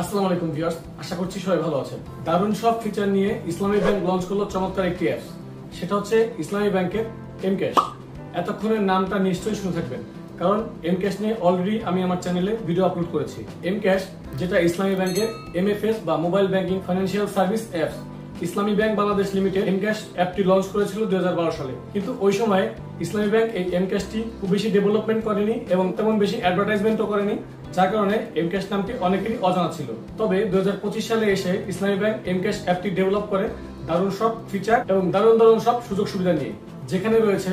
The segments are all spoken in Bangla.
আসসালামু আলাইকুম ভিউয়ার্স, আশা করছি সবাই ভালো আছেন। দারুণ সব ফিচার নিয়ে ইসলামী ব্যাংক লঞ্চ করলো চমৎকার একটি অ্যাপস। সেটা হচ্ছে ইসলামী ব্যাংকের এমক্যাশ। এতক্ষণের নামটা নিশ্চয়ই শুনে থাকবেন, কারণ এমক্যাশ নিয়ে অলরেডি আমি আমার চ্যানেলে ভিডিও আপলোড করেছি। এমক্যাশ যেটা ইসলামী ব্যাংকের এমএফএস বা mobile banking financial service apps. ইসলামী ব্যাংক বাংলাদেশ লিমিটেড এমক্যাশ অ্যাপটি লঞ্চ করেছিল 2012 সালে, কিন্তু ওই সময় ইসলামী ব্যাংক এই এমক্যাশটি খুব বেশি ডেভেলপমেন্ট করেনি এবং তেমন বেশি অ্যাডভার্টাইজমেন্টও করেনি, যার কারণে এমক্যাশ নামটি অনেকেরই অজানা ছিল। তবে 2025 সালে এসে ইসলামী ব্যাংক এমক্যাশ অ্যাপটি ডেভেলপ করে দারুণ সব ফিচার এবং দারুণ সব সুযোগ সুবিধা নিয়ে, যেখানে রয়েছে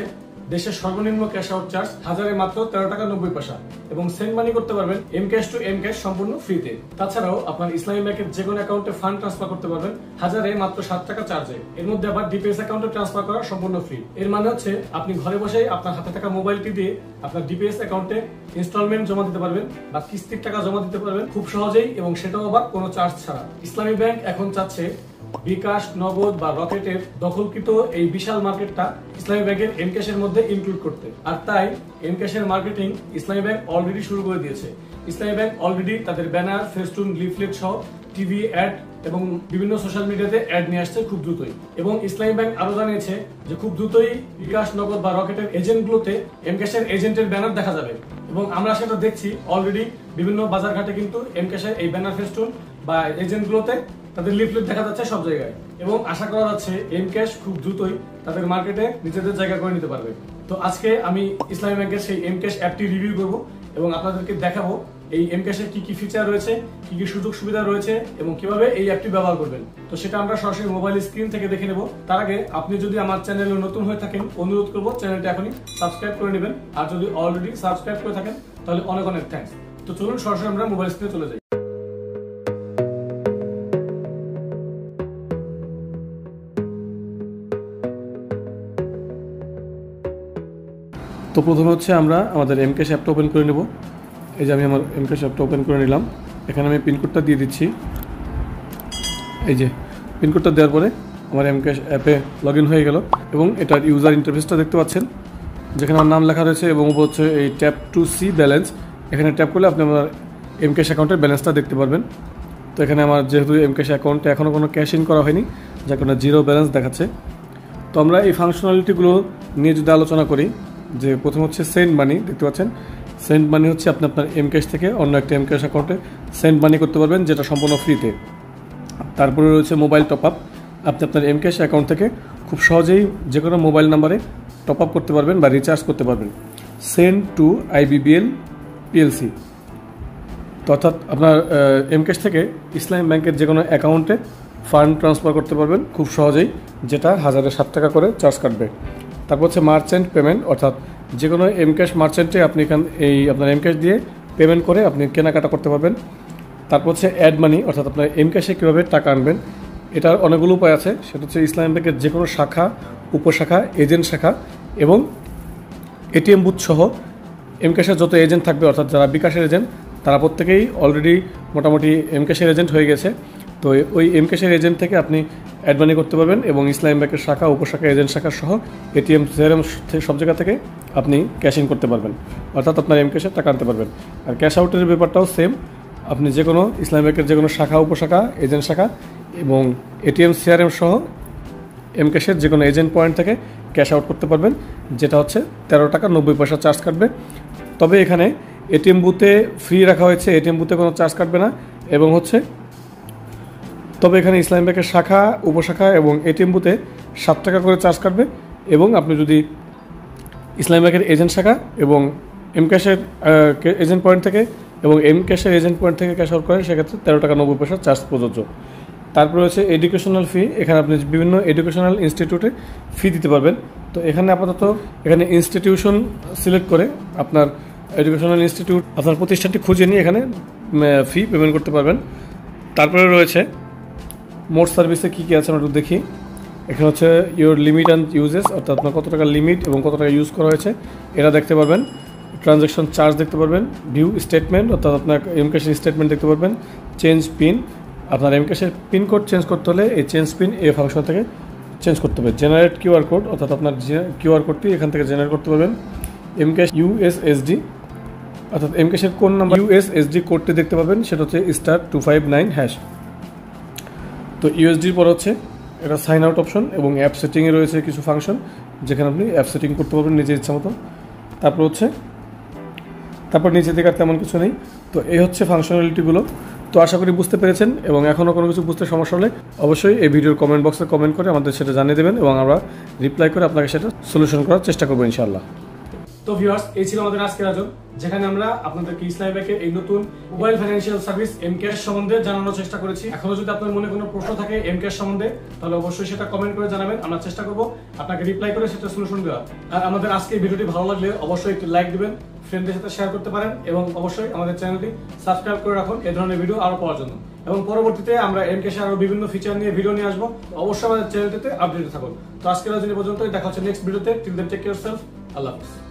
দেশের সর্বনিম্ন ক্যাশ আউট চার্জ হাজারে মাত্র 13 টাকা 90 পয়সা এবং সেন্ড মানি করতে পারবেন এমক্যাশ টু এমক্যাশ সম্পূর্ণ ফ্রিতে। তাছাড়াও আপনার ইসলামী ব্যাংকের যে কোনো অ্যাকাউন্টে ফান্ড ট্রান্সফার করতে পারবেন হাজারে মাত্র 7 টাকা চার্জে। এর মধ্যে আবার ডিপিএস অ্যাকাউন্টে ট্রান্সফার করা সম্পূর্ণ ফ্রি। এর মানে হচ্ছে আপনি ঘরে বসেই আপনার হাতে থাকা মোবাইলটি দিয়ে আপনার ডিপিএস অ্যাকাউন্টে ইনস্টলমেন্ট জমা দিতে পারবেন বা কিস্তির টাকা জমা দিতে পারবেন খুব সহজেই, এবং সেটাও আবার কোনো চার্জ ছাড়া। ইসলামী ব্যাংক এখন চাচ্ছে বিকাশ, নগদ বা রকেটের দখলকৃত এই বিশাল মার্কেটটা ইসলামী ব্যাংকের এমক্যাশের মধ্যে ইনক্লুড করতে, আর তাই এমক্যাশের মার্কেটিং ইসলামী ব্যাংক অলরেডি শুরু করে দিয়েছে। ইসলামী ব্যাংক অলরেডি তাদের ব্যানার, ফেস্টুন, লিফলেট সহ টিভি অ্যাড এবং বিভিন্ন সোশ্যাল মিডিয়াতে অ্যাড নিয়ে আসছে খুব দ্রুতই। এবং ইসলামী ব্যাংক আরো জানিয়েছে যে খুব দ্রুতই বিকাশ, নগদ বা রকেটের এজেন্টগুলোতে এমক্যাশের এজেন্টের ব্যানার দেখা যাবে, এবং আমরা সেটা দেখছি অলরেডি বিভিন্ন বাজারঘাটে কিন্তু এমক্যাশের এই ব্যানার, ফেস্টুন বা এজেন্টগুলোতে তাদের লিফলেট দেখা যাচ্ছে সব জায়গায়, এবং আশা করা যাচ্ছে এমক্যাশ খুব দ্রুতই তাদের মার্কেটে নিজেদের জায়গা করে নিতে পারবে। তো আজকে আমি ইসলামী ব্যাংকের সেই এমক্যাশ অ্যাপটি রিভিউ করব এবং আপনাদেরকে দেখাবো এই এমক্যাশের কি কি ফিচার রয়েছে, কি কি সুযোগ সুবিধা রয়েছে এবং কিভাবে এই অ্যাপটি ব্যবহার করবেন। তো সেটা আমরা সরাসরি মোবাইল স্ক্রিন থেকে দেখে নেব। তার আগে আপনি যদি আমার চ্যানেলে নতুন হয়ে থাকেন, অনুরোধ করবো চ্যানেলটি এখনই সাবস্ক্রাইব করে নেবেন, আর যদি অলরেডি সাবস্ক্রাইব করে থাকেন তাহলে অনেক থ্যাঙ্কস। তো চলুন সরাসরি আমরা মোবাইল স্ক্রিনে চলে যাই। তো প্রথমে হচ্ছে আমরা আমাদের এমক্যাশ অ্যাপটা ওপেন করে নেব। এই যে আমি আমার এমক্যাশ অ্যাপটা ওপেন করে নিলাম। এখানে আমি পিনকোডটা দিয়ে দিচ্ছি। এই যে পিনকোডটা দেওয়ার পরে আমার এমক্যাশ অ্যাপে লগ ইন হয়ে গেল, এবং এটার ইউজার ইন্টারফেসটা দেখতে পাচ্ছেন, যেখানে আমার নাম লেখা রয়েছে এবং হচ্ছে এই ট্যাপ টু সি ব্যালেন্স। এখানে ট্যাপ করলে আপনি আমার এমক্যাশ অ্যাকাউন্টের ব্যালেন্সটা দেখতে পারবেন। তো এখানে আমার যেহেতু এমক্যাশ অ্যাকাউন্টে এখনও কোনো ক্যাশ ইন করা হয়নি, যার কারণে জিরো ব্যালেন্স দেখাচ্ছে। তো আমরা এই ফাংশনালিটিগুলো নিয়ে যদি আলোচনা করি, যে প্রথম হচ্ছে সেন্ড মানি, দেখতে পাচ্ছেন সেন্ড মানি হচ্ছে আপনি আপনার এমক্যাশ থেকে অন্য একটা এমক্যাশ অ্যাকাউন্টে সেন্ড মানি করতে পারবেন, যেটা সম্পূর্ণ ফ্রিতে। তারপরে রয়েছে মোবাইল টপ আপ, আপনি আপনার এমক্যাশ অ্যাকাউন্ট থেকে খুব সহজেই যে কোনো মোবাইল নাম্বারে টপ আপ করতে পারবেন বা রিচার্জ করতে পারবেন। সেন্ড টু আইবিবিএল পিএলসি, তো অর্থাৎ আপনার এমক্যাশ থেকে ইসলামী ব্যাংকের যে কোনো অ্যাকাউন্টে ফান্ড ট্রান্সফার করতে পারবেন খুব সহজেই, যেটা হাজারে 7 টাকা করে চার্জ কাটবে। তারপর হচ্ছে মার্চেন্ট পেমেন্ট, অর্থাৎ যে কোনো এমক্যাশ মার্চেন্টে আপনি এই আপনার এমক্যাশ দিয়ে পেমেন্ট করে আপনি কেনাকাটা করতে পারবেন। তারপর হচ্ছে অ্যাড মানি, অর্থাৎ আপনার এমক্যাশে কীভাবে টাকা আনবেন, এটার অনেকগুলো উপায় আছে। সেটা হচ্ছে ইসলামী ব্যাংকের যে কোনো শাখা, উপশাখা, এজেন্ট শাখা এবং এটিএম বুথ সহ এমক্যাশের যত এজেন্ট থাকবে, অর্থাৎ যারা বিকাশের এজেন্ট তারা প্রত্যেকেই অলরেডি মোটামুটি এমক্যাশের এজেন্ট হয়ে গেছে। তো ওই এমক্যাশের এজেন্ট থেকে আপনি অ্যাড মানি করতে পারবেন, এবং ইসলামী ব্যাংকের শাখা, উপশাখা, এজেন্ট শাখা সহ এটিএম, সিআরএম সব জায়গা থেকে আপনি ক্যাশ ইন করতে পারবেন, অর্থাৎ আপনার এমক্যাশে টাকা আনতে পারবেন। আর ক্যাশ আউটের ব্যাপারটাও সেম, আপনি যে কোনো ইসলামী ব্যাংকের যে কোনো শাখা, উপশাখা, এজেন্ট শাখা এবং এটিএম, সিআরএম সহ এমক্যাশের যে কোনো এজেন্ট পয়েন্ট থেকে ক্যাশ আউট করতে পারবেন, যেটা হচ্ছে 13 টাকা 90 পয়সা চার্জ কাটবে। তবে এখানে এটিএম বুথে ফ্রি রাখা হয়েছে, এটিএম বুথে কোনো চার্জ কাটবে না, এবং হচ্ছে তবে এখানে ইসলামী ব্যাংকের শাখা, উপশাখা এবং এটিএম বুথে 7 টাকা করে চার্জ কাটবে, এবং আপনি যদি ইসলামী ব্যাংকের এজেন্ট শাখা এবং এমক্যাশের এজেন্ট পয়েন্ট থেকে এবং এমক্যাশের এজেন্ট পয়েন্ট থেকে ক্যাশ আউট করেন, সেক্ষেত্রে 13 টাকা 90 পয়সা চার্জ প্রযোজ্য। তারপরে হচ্ছে এডুকেশনাল ফি, এখানে আপনি বিভিন্ন এডুকেশনাল ইনস্টিটিউটে ফি দিতে পারবেন। তো এখানে আপাতত এখানে ইনস্টিটিউশন সিলেক্ট করে আপনার এডুকেশনাল ইনস্টিটিউট, আপনার প্রতিষ্ঠানটি খুঁজে নিয়ে এখানে ফি পেমেন্ট করতে পারবেন। তারপরে রয়েছে মোট সার্ভিসে কী কী আছে আমরা একটু দেখি। এখানে হচ্ছে ইউর লিমিট অ্যান্ড ইউজেস, অর্থাৎ আপনার কত টাকা লিমিট এবং কত টাকা ইউজ করা হয়েছে এটা দেখতে পারবেন। ট্রানজ্যাকশন চার্জ দেখতে পারবেন। ভিউ স্টেটমেন্ট, অর্থাৎ আপনার এমক্যাশের স্টেটমেন্ট দেখতে পারবেন। চেঞ্জ পিন, আপনার এমক্যাশের পিনকোড চেঞ্জ করতে হলে এই চেঞ্জ পিন এই ফাংশন থেকে চেঞ্জ করতে হবে। জেনারেট কিউআর কোড, অর্থাৎ আপনার কিউআর কোডটি এখান থেকে জেনারেট করতে পারবেন। এমক্যাশ ইউএসএসডি, অর্থাৎ এমক্যাশের কোন নাম্বার ইউএসএসডি কোডটি দেখতে পাবেন সেটা হচ্ছে *259#। তো ইউএসডির পর হচ্ছে এটা সাইন আউট অপশন এবং অ্যাপ সেটিংয়ে রয়েছে কিছু ফাংশন যেখানে আপনি অ্যাপ সেটিং করতে পারবেন নিজের ইচ্ছা মতো। তারপর নিচে থেকে আর তেমন কিছু নেই। তো এই হচ্ছে ফাংশনালিটিগুলো। তো আশা করি বুঝতে পেরেছেন, এবং এখনও কোনো কিছু বুঝতে সমস্যা হলে অবশ্যই এই ভিডিওর কমেন্ট বক্সে কমেন্ট করে আমাদের সেটা জানিয়ে দেবেন এবং আমরা রিপ্লাই করে আপনাকে সেটা সলিউশন করার চেষ্টা করবো ইনশাআল্লাহ। তো ভিউয়ার্স, এই ছিল আমাদের আজকের আয়োজন, যেখানে আমরা আপনাদেরকে ইসলামী ব্যাংকের এই নতুন মোবাইল ফাইন্যান্সিয়াল সার্ভিস এমক্যাশ সম্বন্ধে জানানোর চেষ্টা করেছি। এখনো যদি আপনার মনে কোনো প্রশ্ন থাকে এমক্যাশ সম্বন্ধে, তাহলে অবশ্যই সেটা কমেন্ট করে জানাবেন, আমরা চেষ্টা করব আপনাকে রিপ্লাই করে সেটা সলিউশন দেওয়ার। আর আমাদের আজকের ভিডিওটি ভালো লাগলে অবশ্যই একটি লাইক দিবেন, ফ্রেন্ডদের সাথে শেয়ার করতে পারেন, এবং অবশ্যই আমাদের চ্যানেলটি সাবস্ক্রাইব করে রাখুন এই ধরনের ভিডিও আরো পাওয়ার জন্য। এবং পরবর্তীতে আমরা এমক্যাশে আরো বিভিন্ন ফিচার নিয়ে ভিডিও নিয়ে আসবো, অবশ্যই আমাদের চ্যানেলটিতে আপডেট থাকুন। তো আজকের আয়োজন পর্যন্তই, দেখা হচ্ছে নেক্সট ভিডিওতে। Till then take care self, আল্লাহ হাফেজ।